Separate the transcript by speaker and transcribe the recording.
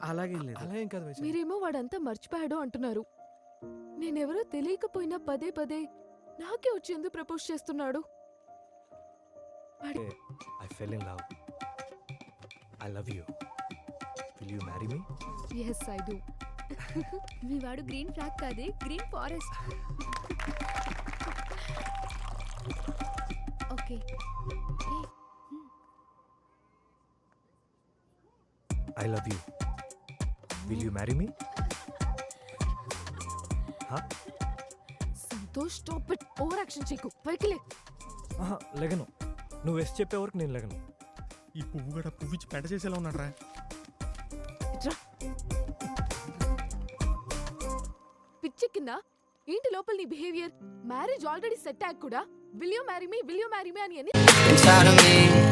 Speaker 1: అలాగేం లేదు.
Speaker 2: అలా ఏం కాదు వైశాలి.
Speaker 3: మీరేమో వాడంతా మర్చిపోయాడు అంటున్నారు. నేనెవరో తెలియకపోయినా పదే పదే నాకే వచ్చి ఎందుకు ప్రపోజ్ చేస్తున్నాడు?
Speaker 2: I fell in love. I love you. Will you marry me?
Speaker 3: Yes, I do.
Speaker 4: మీ వాడు గ్రీన్ ఫ్లాగ్ కాదే, green forest. Okay.
Speaker 2: I love you. Will you marry me? Huh?
Speaker 3: Santosh, stop it. Over action చేయకు. పైకి లే.
Speaker 2: లెగను. నువ్వు yes చెప్పే వరకు నేను లెగను.
Speaker 5: ఈ పువ్వు కూడా పువ్విచ్చి పెంట చేసేలా ఉన్నాడు రా.
Speaker 3: ఇట్రా. పిచ్చెక్కిందా ఏంటి లోపల నీ బిహేవియర్? మ్యారేజ్ ఆల్రెడీ సెట్ అయ్యాక కూడా విల్ యూ మ్యారీ మీ అని
Speaker 6: inside of me.